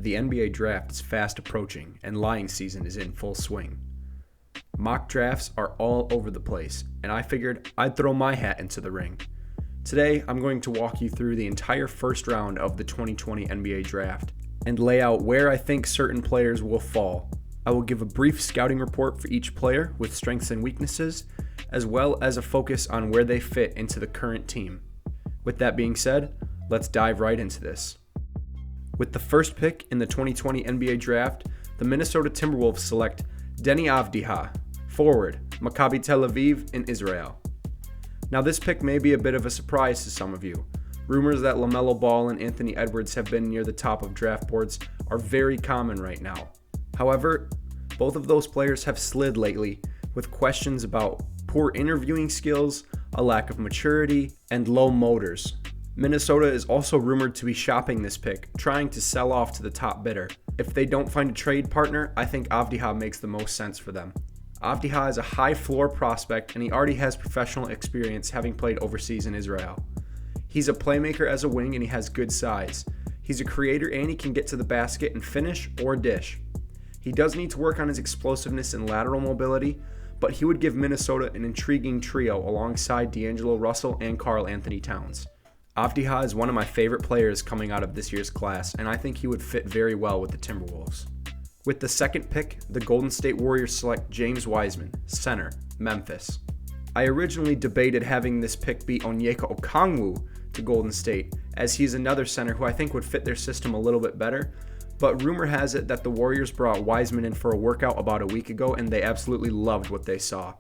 The NBA draft is fast approaching, and lying season is in full swing. Mock drafts are all over the place, and I figured I'd throw my hat into the ring. Today, I'm going to walk you through the entire first round of the 2020 NBA draft and lay out where I think certain players will fall. I will give a brief scouting report for each player with strengths and weaknesses, as well as a focus on where they fit into the current team. With that being said, let's dive right into this. With the first pick in the 2020 NBA draft, the Minnesota Timberwolves select Deni Avdija, forward, Maccabi Tel Aviv in Israel. Now this pick may be a bit of a surprise to some of you. Rumors that LaMelo Ball and Anthony Edwards have been near the top of draft boards are very common right now. However, both of those players have slid lately with questions about poor interviewing skills, a lack of maturity, and low motors. Minnesota is also rumored to be shopping this pick, trying to sell off to the top bidder. If they don't find a trade partner, I think Avdija makes the most sense for them. Avdija is a high floor prospect, and he already has professional experience having played overseas in Israel. He's a playmaker as a wing, and he has good size. He's a creator, and he can get to the basket and finish or dish. He does need to work on his explosiveness and lateral mobility, but he would give Minnesota an intriguing trio alongside D'Angelo Russell and Karl Anthony Towns. Avdija is one of my favorite players coming out of this year's class, and I think he would fit very well with the Timberwolves. With the second pick, the Golden State Warriors select James Wiseman, center, Memphis. I originally debated having this pick be Onyeka Okongwu to Golden State, as he's another center who I think would fit their system a little bit better, but rumor has it that the Warriors brought Wiseman in for a workout about a week ago, and they absolutely loved what they saw.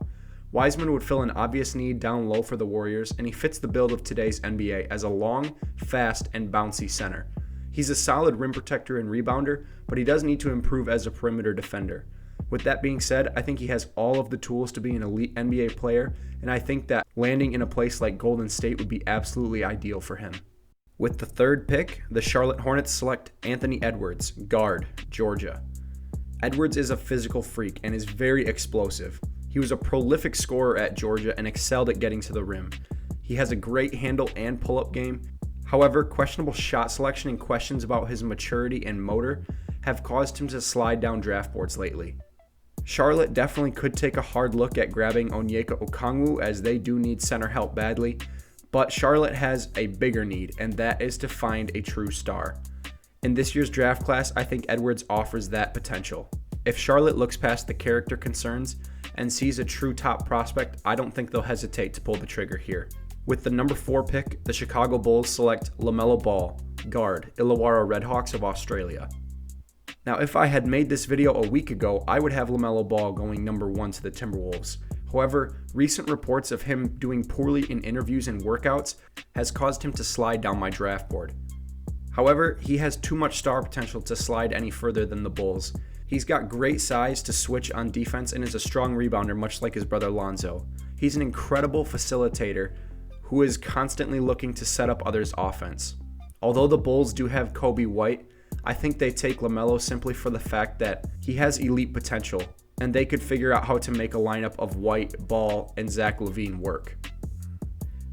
Wiseman would fill an obvious need down low for the Warriors, and he fits the build of today's NBA as a long, fast, and bouncy center. He's a solid rim protector and rebounder, but he does need to improve as a perimeter defender. With that being said, I think he has all of the tools to be an elite NBA player, and I think that landing in a place like Golden State would be absolutely ideal for him. With the third pick, the Charlotte Hornets select Anthony Edwards, guard, Georgia. Edwards is a physical freak and is very explosive. He was a prolific scorer at Georgia and excelled at getting to the rim. He has a great handle and pull-up game. However, questionable shot selection and questions about his maturity and motor have caused him to slide down draft boards lately. Charlotte definitely could take a hard look at grabbing Onyeka Okongwu, as they do need center help badly, but Charlotte has a bigger need, and that is to find a true star. In this year's draft class, I think Edwards offers that potential. If Charlotte looks past the character concerns and sees a true top prospect, I don't think they'll hesitate to pull the trigger here. With the number 4 pick, the Chicago Bulls select LaMelo Ball, guard, Illawarra Redhawks of Australia. Now, if I had made this video a week ago, I would have LaMelo Ball going number 1 to the Timberwolves. However, recent reports of him doing poorly in interviews and workouts has caused him to slide down my draft board. However, he has too much star potential to slide any further than the Bulls. He's got great size to switch on defense and is a strong rebounder, much like his brother Lonzo. He's an incredible facilitator who is constantly looking to set up others' offense. Although the Bulls do have Kobe White, I think they take LaMelo simply for the fact that he has elite potential, and they could figure out how to make a lineup of White, Ball, and Zach LaVine work.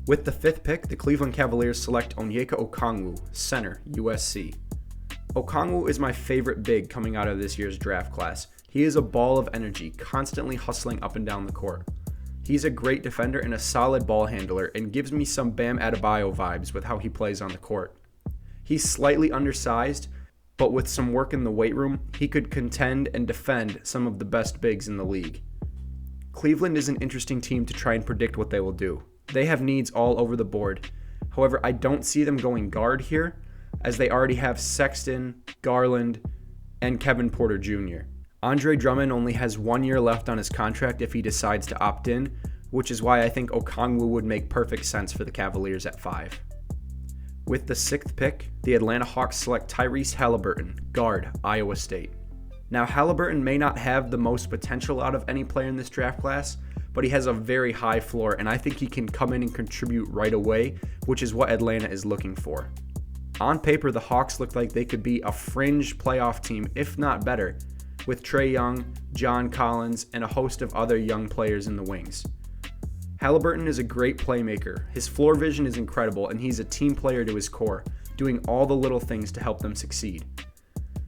With the 5th pick, the Cleveland Cavaliers select Onyeka Okongwu, center, USC. Okongwu is my favorite big coming out of this year's draft class. He is a ball of energy, constantly hustling up and down the court. He's a great defender and a solid ball handler, and gives me some Bam Adebayo vibes with how he plays on the court. He's slightly undersized, but with some work in the weight room, he could contend and defend some of the best bigs in the league. Cleveland is an interesting team to try and predict what they will do. They have needs all over the board. However, I don't see them going guard here, as they already have Sexton, Garland, and Kevin Porter Jr. Andre Drummond only has 1 year left on his contract if he decides to opt in, which is why I think Okongwu would make perfect sense for the Cavaliers at 5. With the 6th pick, the Atlanta Hawks select Tyrese Halliburton, guard, Iowa State. Now, Halliburton may not have the most potential out of any player in this draft class, but he has a very high floor, and I think he can come in and contribute right away, which is what Atlanta is looking for. On paper, the Hawks look like they could be a fringe playoff team, if not better, with Trae Young, John Collins, and a host of other young players in the wings. Halliburton is a great playmaker. His floor vision is incredible, and he's a team player to his core, doing all the little things to help them succeed.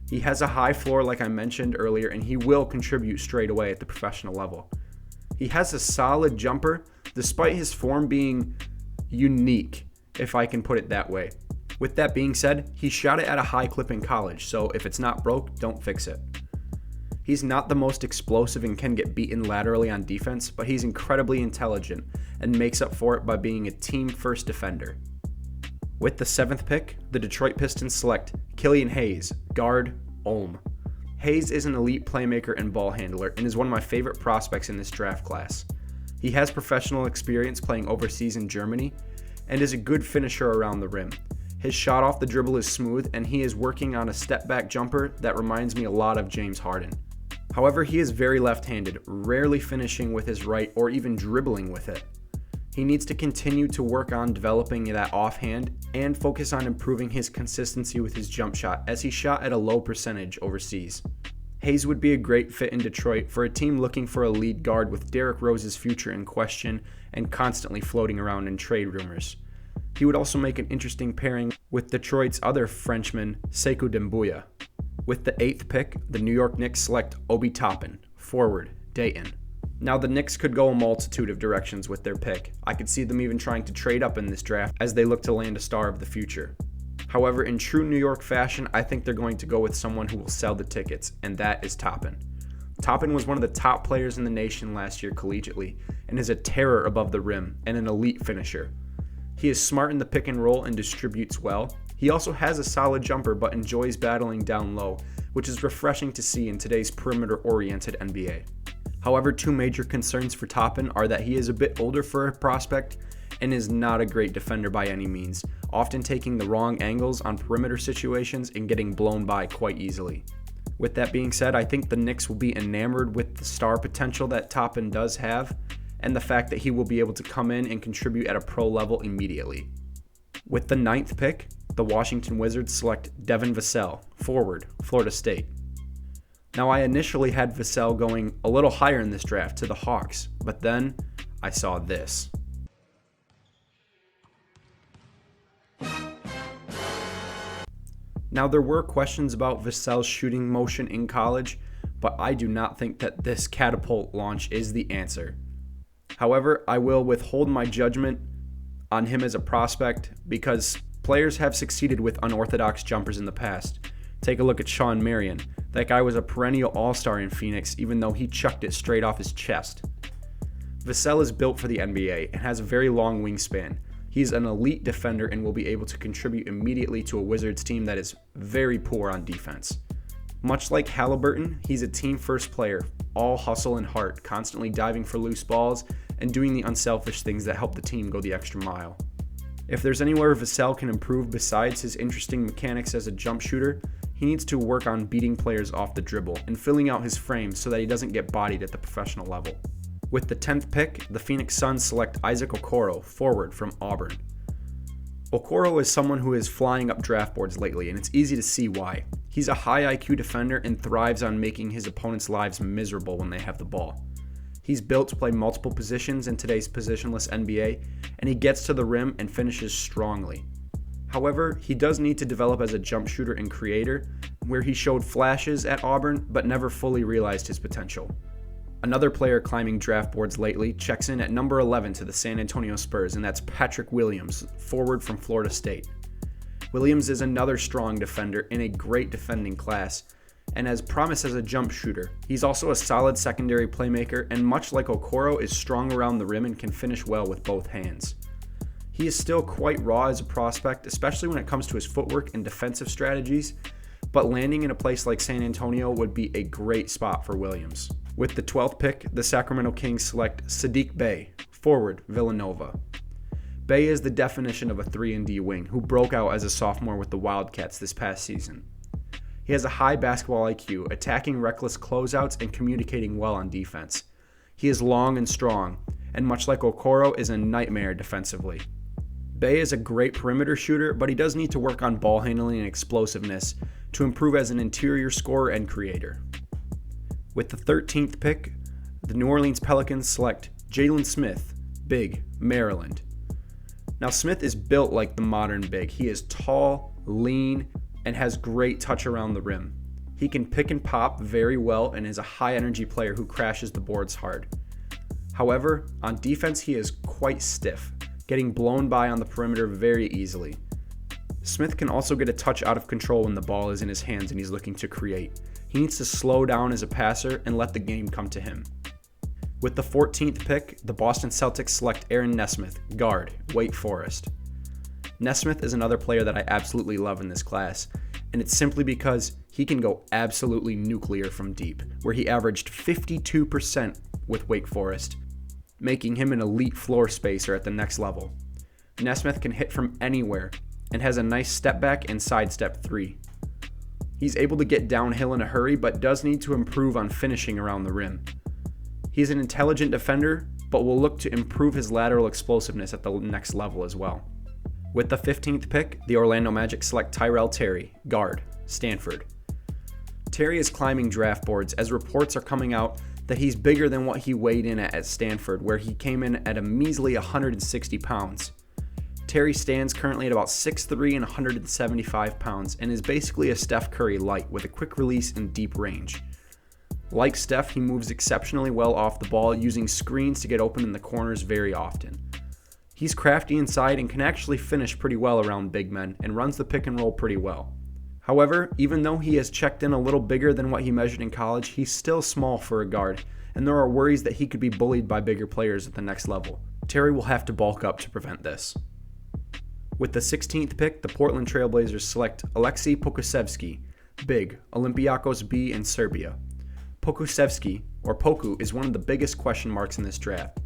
He has a high floor like I mentioned earlier, and he will contribute straight away at the professional level. He has a solid jumper, despite his form being unique, if I can put it that way. With that being said, he shot it at a high clip in college, so if it's not broke, don't fix it. He's not the most explosive and can get beaten laterally on defense, but he's incredibly intelligent and makes up for it by being a team-first defender. With the 7th pick, the Detroit Pistons select Killian Hayes, guard, Ulm. Hayes is an elite playmaker and ball handler and is one of my favorite prospects in this draft class. He has professional experience playing overseas in Germany and is a good finisher around the rim. His shot off the dribble is smooth, and he is working on a step-back jumper that reminds me a lot of James Harden. However, he is very left-handed, rarely finishing with his right or even dribbling with it. He needs to continue to work on developing that offhand and focus on improving his consistency with his jump shot, as he shot at a low percentage overseas. Hayes would be a great fit in Detroit for a team looking for a lead guard with Derrick Rose's future in question and constantly floating around in trade rumors. He would also make an interesting pairing with Detroit's other Frenchman, Sekou Doumbouya. With the 8th pick, the New York Knicks select Obi Toppin, forward, Dayton. Now, the Knicks could go a multitude of directions with their pick. I could see them even trying to trade up in this draft as they look to land a star of the future. However, in true New York fashion, I think they're going to go with someone who will sell the tickets, and that is Toppin. Toppin was one of the top players in the nation last year collegiately and is a terror above the rim and an elite finisher. He is smart in the pick and roll and distributes well. He also has a solid jumper but enjoys battling down low, which is refreshing to see in today's perimeter-oriented NBA. However, two major concerns for Toppin are that he is a bit older for a prospect and is not a great defender by any means, often taking the wrong angles on perimeter situations and getting blown by quite easily. With that being said, I think the Knicks will be enamored with the star potential that Toppin does have, and the fact that he will be able to come in and contribute at a pro level immediately. With the 9th pick, the Washington Wizards select Devin Vassell, forward, Florida State. Now, I initially had Vassell going a little higher in this draft to the Hawks, but then I saw this. Now, there were questions about Vassell's shooting motion in college, but I do not think that this catapult launch is the answer. However, I will withhold my judgment on him as a prospect because players have succeeded with unorthodox jumpers in the past. Take a look at Shawn Marion. That guy was a perennial all-star in Phoenix, even though he chucked it straight off his chest. Vassell is built for the NBA and has a very long wingspan. He's an elite defender and will be able to contribute immediately to a Wizards team that is very poor on defense. Much like Halliburton, he's a team-first player, all hustle and heart, constantly diving for loose balls and doing the unselfish things that help the team go the extra mile. If there's anywhere Vassell can improve besides his interesting mechanics as a jump shooter, he needs to work on beating players off the dribble and filling out his frame so that he doesn't get bodied at the professional level. With the 10th pick, the Phoenix Suns select Isaac Okoro, forward from Auburn. Okoro is someone who is flying up draft boards lately, and it's easy to see why. He's a high IQ defender and thrives on making his opponents' lives miserable when they have the ball. He's built to play multiple positions in today's positionless NBA, and he gets to the rim and finishes strongly. However, he does need to develop as a jump shooter and creator, where he showed flashes at Auburn but never fully realized his potential. Another player climbing draft boards lately checks in at number 11 to the San Antonio Spurs, and that's Patrick Williams, forward from Florida State. Williams is another strong defender in a great defending class, and has promise as a jump shooter. He's also a solid secondary playmaker, and much like Okoro, is strong around the rim and can finish well with both hands. He is still quite raw as a prospect, especially when it comes to his footwork and defensive strategies, but landing in a place like San Antonio would be a great spot for Williams. With the 12th pick, the Sacramento Kings select Saddiq Bey, forward, Villanova. Bey is the definition of a 3-and-D wing who broke out as a sophomore with the Wildcats this past season. He has a high basketball IQ, attacking reckless closeouts and communicating well on defense. He is long and strong, and much like Okoro, is a nightmare defensively. Bey is a great perimeter shooter, but he does need to work on ball handling and explosiveness to improve as an interior scorer and creator. With the 13th pick, the New Orleans Pelicans select Jalen Smith, big, Maryland. Now, Smith is built like the modern big. He is tall, lean, and has great touch around the rim. He can pick and pop very well and is a high energy player who crashes the boards hard. However, on defense he is quite stiff, getting blown by on the perimeter very easily. Smith can also get a touch out of control when the ball is in his hands and he's looking to create. He needs to slow down as a passer and let the game come to him. With the 14th pick, the Boston Celtics select Aaron Nesmith, guard, Wake Forest. Nesmith is another player that I absolutely love in this class, and it's simply because he can go absolutely nuclear from deep, where he averaged 52% with Wake Forest, making him an elite floor spacer at the next level. Nesmith can hit from anywhere and has a nice step back and sidestep three. He's able to get downhill in a hurry, but does need to improve on finishing around the rim. He's an intelligent defender, but will look to improve his lateral explosiveness at the next level as well. With the 15th pick, the Orlando Magic select Tyrell, guard, Stanford. Terry is climbing draft boards as reports are coming out that he's bigger than what he weighed in at Stanford, where he came in at a measly 160 pounds. Terry stands currently at about 6'3" and 175 pounds and is basically a Steph Curry light with a quick release and deep range. Like Steph, he moves exceptionally well off the ball, using screens to get open in the corners very often. He's crafty inside and can actually finish pretty well around big men and runs the pick and roll pretty well. However, even though he has checked in a little bigger than what he measured in college, he's still small for a guard, and there are worries that he could be bullied by bigger players at the next level. Terry will have to bulk up to prevent this. With the 16th pick, the Portland Trail Blazers select Aleksej Pokusevski, big, Olympiakos B in Serbia. Pokusevski, or Poku, is one of the biggest question marks in this draft.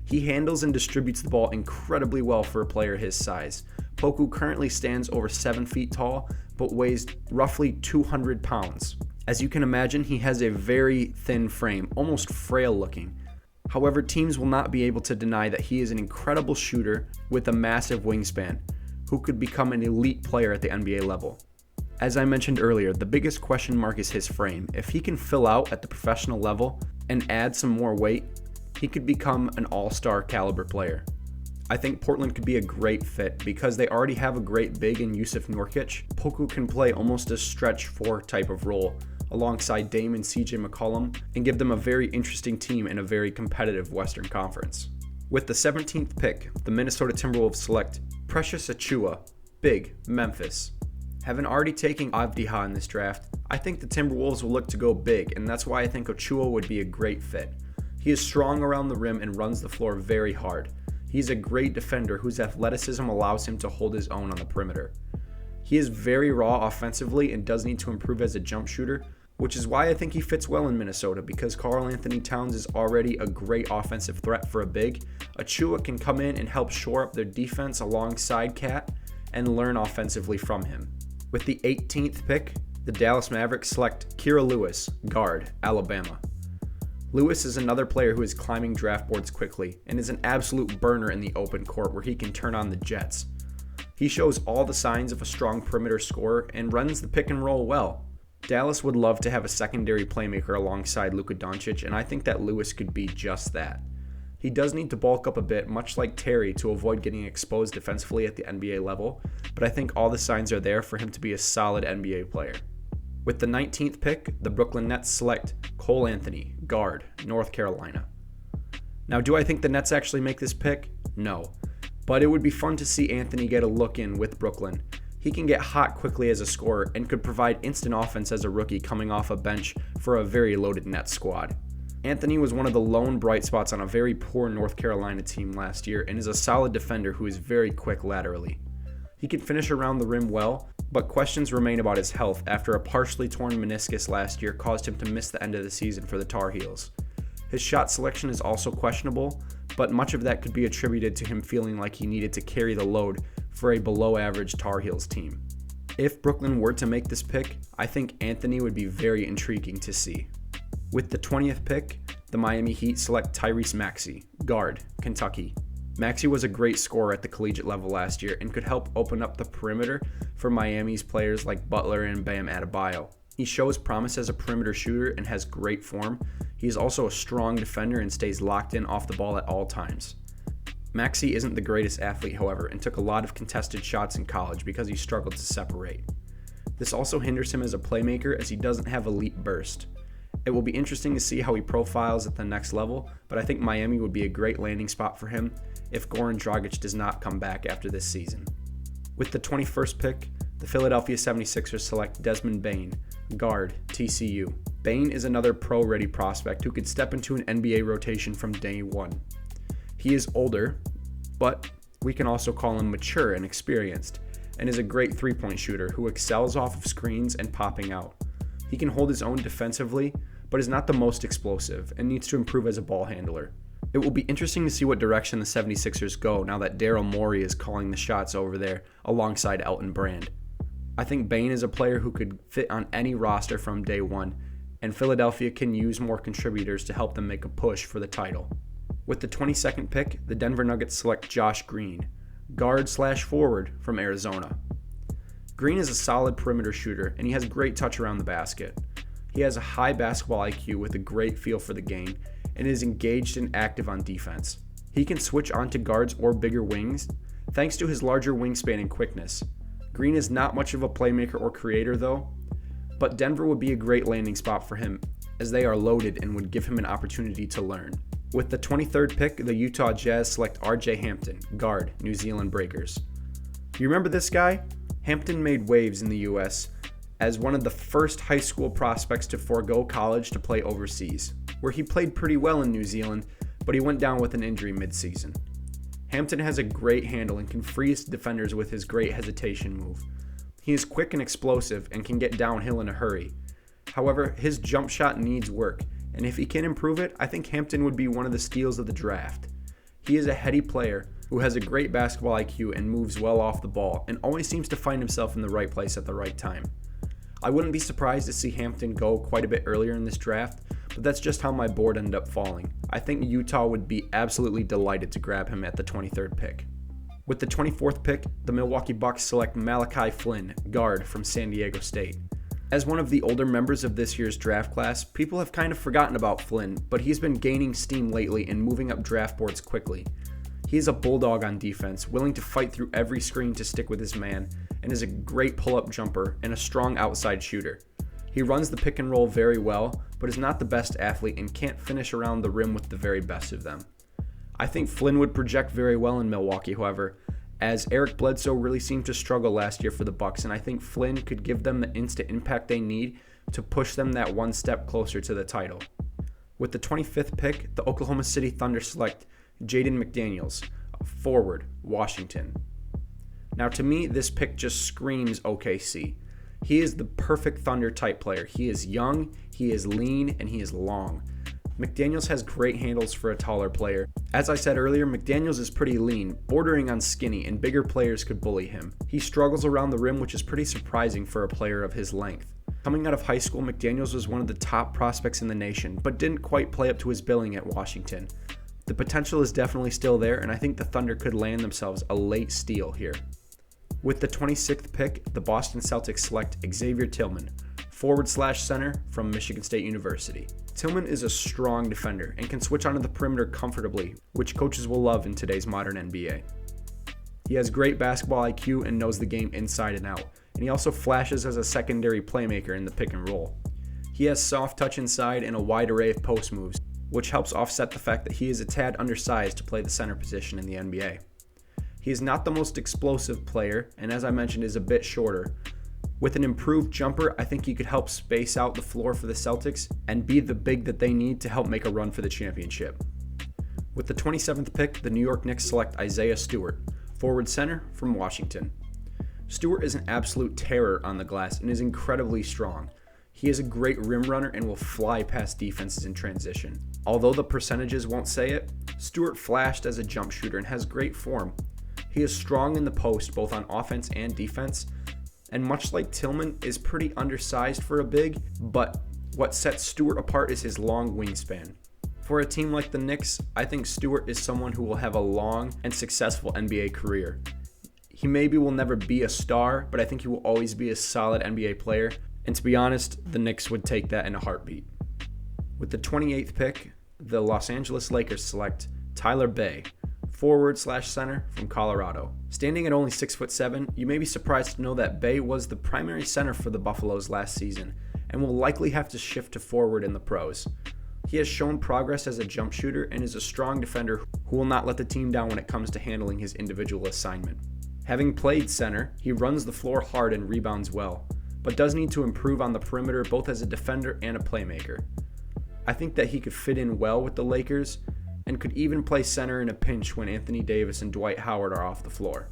He handles and distributes the ball incredibly well for a player his size. Poku currently stands over 7 feet tall, but weighs roughly 200 pounds. As you can imagine, he has a very thin frame, almost frail looking. However, teams will not be able to deny that he is an incredible shooter with a massive wingspan, who could become an elite player at the NBA level. As I mentioned earlier, the biggest question mark is his frame. If he can fill out at the professional level and add some more weight, he could become an all-star caliber player. I think Portland could be a great fit because they already have a great big in Yusuf Nurkic. Poku can play almost a stretch 4 type of role alongside Dame and CJ McCollum and give them a very interesting team in a very competitive Western Conference. With the 17th pick, the Minnesota Timberwolves select Precious Achiuwa, big, Memphis. Having already taken Avdija in this draft, I think the Timberwolves will look to go big, and that's why I think Achiuwa would be a great fit. He is strong around the rim and runs the floor very hard. He's a great defender whose athleticism allows him to hold his own on the perimeter. He is very raw offensively and does need to improve as a jump shooter, which is why I think he fits well in Minnesota, because Karl Anthony Towns is already a great offensive threat for a big. Achiuwa can come in and help shore up their defense alongside Cat and learn offensively from him. With the 18th pick, the Dallas Mavericks select Kira Lewis, guard, Alabama. Lewis is another player who is climbing draft boards quickly and is an absolute burner in the open court where he can turn on the jets. He shows all the signs of a strong perimeter scorer and runs the pick and roll well. Dallas would love to have a secondary playmaker alongside Luka Doncic, and I think that Lewis could be just that. He does need to bulk up a bit, much like Terry, to avoid getting exposed defensively at the NBA level, but I think all the signs are there for him to be a solid NBA player. With the 19th pick, the Brooklyn Nets select Cole Anthony, guard, North Carolina. Now, do I think the Nets actually make this pick? No. But it would be fun to see Anthony get a look in with Brooklyn. He can get hot quickly as a scorer and could provide instant offense as a rookie coming off a bench for a very loaded Nets squad. Anthony was one of the lone bright spots on a very poor North Carolina team last year and is a solid defender who is very quick laterally. He can finish around the rim well, but questions remain about his health after a partially torn meniscus last year caused him to miss the end of the season for the Tar Heels. His shot selection is also questionable, but much of that could be attributed to him feeling like he needed to carry the load for a below-average Tar Heels team. If Brooklyn were to make this pick, I think Anthony would be very intriguing to see. With the 20th pick, the Miami Heat select Tyrese Maxi, guard, Kentucky. Maxi was a great scorer at the collegiate level last year and could help open up the perimeter for Miami's players like Butler and Bam Adebayo. He shows promise as a perimeter shooter and has great form. He is also a strong defender and stays locked in off the ball at all times. Maxi isn't the greatest athlete, however, and took a lot of contested shots in college because he struggled to separate. This also hinders him as a playmaker as he doesn't have elite burst. It will be interesting to see how he profiles at the next level, but I think Miami would be a great landing spot for him if Goran Dragic does not come back after this season. With the 21st pick, the Philadelphia 76ers select Desmond Bain, guard, TCU. Bain is another pro-ready prospect who could step into an NBA rotation from day one. He is older, but we can also call him mature and experienced, and is a great three-point shooter who excels off of screens and popping out. He can hold his own defensively, but is not the most explosive and needs to improve as a ball handler. It will be interesting to see what direction the 76ers go now that Daryl Morey is calling the shots over there alongside Elton Brand. I think Bain is a player who could fit on any roster from day one, and Philadelphia can use more contributors to help them make a push for the title. With the 22nd pick, the Denver Nuggets select Josh Green, guard/forward from Arizona. Green is a solid perimeter shooter, and he has great touch around the basket. He has a high basketball IQ with a great feel for the game, and is engaged and active on defense. He can switch onto guards or bigger wings, thanks to his larger wingspan and quickness. Green is not much of a playmaker or creator though, but Denver would be a great landing spot for him as they are loaded and would give him an opportunity to learn. With the 23rd pick, the Utah Jazz select RJ Hampton, guard, New Zealand Breakers. You remember this guy? Hampton made waves in the US as one of the first high school prospects to forego college to play overseas, where he played pretty well in New Zealand, but he went down with an injury mid-season. Hampton has a great handle and can freeze defenders with his great hesitation move. He is quick and explosive and can get downhill in a hurry. However, his jump shot needs work, and if he can improve it, I think Hampton would be one of the steals of the draft. He is a heady player who has a great basketball IQ and moves well off the ball and always seems to find himself in the right place at the right time. I wouldn't be surprised to see Hampton go quite a bit earlier in this draft, but that's just how my board ended up falling. I think Utah would be absolutely delighted to grab him at the 23rd pick. With the 24th pick, the Milwaukee Bucks select Malachi Flynn, guard from San Diego State. As one of the older members of this year's draft class, people have kind of forgotten about Flynn, but he's been gaining steam lately and moving up draft boards quickly. He is a bulldog on defense, willing to fight through every screen to stick with his man, and is a great pull-up jumper and a strong outside shooter. He runs the pick and roll very well, but is not the best athlete and can't finish around the rim with the very best of them. I think Flynn would project very well in Milwaukee, however, as Eric Bledsoe really seemed to struggle last year for the Bucks, and I think Flynn could give them the instant impact they need to push them that one step closer to the title. With the 25th pick, the Oklahoma City Thunder select Jaden McDaniels, forward, Washington. Now to me, this pick just screams OKC. He is the perfect Thunder type player. He is young, he is lean, and he is long. McDaniels has great handles for a taller player. As I said earlier, McDaniels is pretty lean, bordering on skinny, and bigger players could bully him. He struggles around the rim, which is pretty surprising for a player of his length. Coming out of high school, McDaniels was one of the top prospects in the nation, but didn't quite play up to his billing at Washington. The potential is definitely still there, and I think the Thunder could land themselves a late steal here. With the 26th pick, the Boston Celtics select Xavier Tillman, forward/center from Michigan State University. Tillman is a strong defender and can switch onto the perimeter comfortably, which coaches will love in today's modern NBA. He has great basketball IQ and knows the game inside and out, and he also flashes as a secondary playmaker in the pick and roll. He has soft touch inside and a wide array of post moves, which helps offset the fact that he is a tad undersized to play the center position in the NBA. He is not the most explosive player, and as I mentioned, is a bit shorter. With an improved jumper, I think he could help space out the floor for the Celtics and be the big that they need to help make a run for the championship. With the 27th pick, the New York Knicks select Isaiah Stewart, forward center from Washington. Stewart is an absolute terror on the glass and is incredibly strong. He is a great rim runner and will fly past defenses in transition. Although the percentages won't say it, Stewart flashed as a jump shooter and has great form. He is strong in the post, both on offense and defense, and much like Tillman, is pretty undersized for a big, but what sets Stewart apart is his long wingspan. For a team like the Knicks, I think Stewart is someone who will have a long and successful NBA career. He maybe will never be a star, but I think he will always be a solid NBA player, and to be honest, the Knicks would take that in a heartbeat. With the 28th pick, the Los Angeles Lakers select Tyler Bey, forward/center from Colorado. Standing at only 6'7", you may be surprised to know that Bain was the primary center for the Buffaloes last season and will likely have to shift to forward in the pros. He has shown progress as a jump shooter and is a strong defender who will not let the team down when it comes to handling his individual assignment. Having played center, he runs the floor hard and rebounds well, but does need to improve on the perimeter both as a defender and a playmaker. I think that he could fit in well with the Lakers and could even play center in a pinch when Anthony Davis and Dwight Howard are off the floor.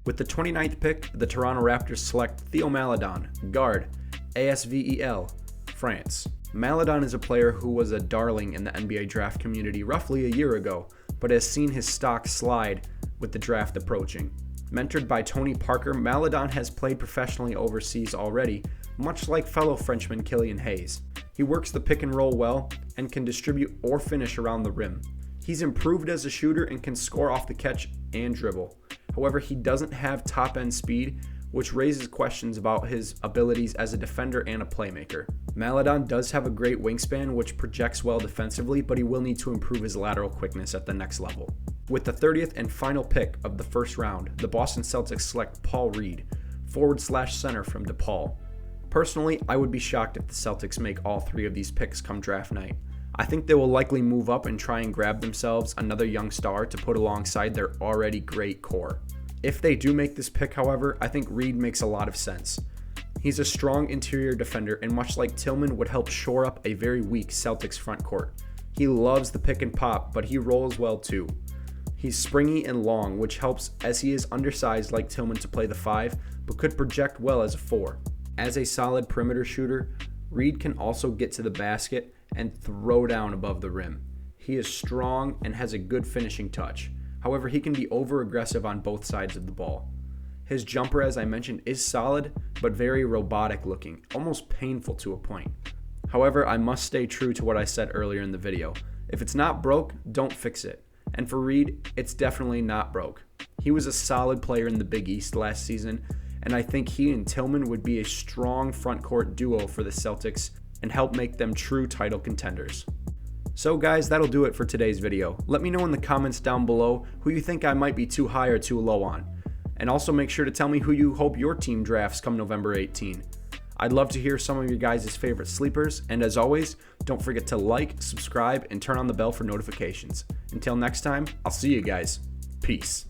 With the 29th pick, the Toronto Raptors select Theo Maledon, guard, ASVEL, France. Maledon is a player who was a darling in the NBA draft community roughly a year ago, but has seen his stock slide with the draft approaching. Mentored by Tony Parker, Maledon has played professionally overseas already, much like fellow Frenchman Killian Hayes. He works the pick and roll well and can distribute or finish around the rim. He's improved as a shooter and can score off the catch and dribble. However, he doesn't have top-end speed, which raises questions about his abilities as a defender and a playmaker. Maledon does have a great wingspan, which projects well defensively, but he will need to improve his lateral quickness at the next level. With the 30th and final pick of the first round, the Boston Celtics select Paul Reed, forward/center from DePaul. Personally, I would be shocked if the Celtics make all three of these picks come draft night. I think they will likely move up and try and grab themselves another young star to put alongside their already great core. If they do make this pick, however, I think Reed makes a lot of sense. He's a strong interior defender and much like Tillman would help shore up a very weak Celtics front court. He loves the pick and pop, but he rolls well too. He's springy and long, which helps as he is undersized like Tillman to play the 5, but could project well as a 4. As a solid perimeter shooter, Reed can also get to the basket and throw down above the rim. He is strong and has a good finishing touch. However, he can be over-aggressive on both sides of the ball. His jumper, as I mentioned, is solid, but very robotic looking, almost painful to a point. However, I must stay true to what I said earlier in the video. If it's not broke, don't fix it. And for Reed, it's definitely not broke. He was a solid player in the Big East last season, and I think he and Tillman would be a strong front court duo for the Celtics and help make them true title contenders. So guys, that'll do it for today's video. Let me know in the comments down below who you think I might be too high or too low on. And also make sure to tell me who you hope your team drafts come November 18. I'd love to hear some of your guys' favorite sleepers, and as always, don't forget to like, subscribe, and turn on the bell for notifications. Until next time, I'll see you guys. Peace.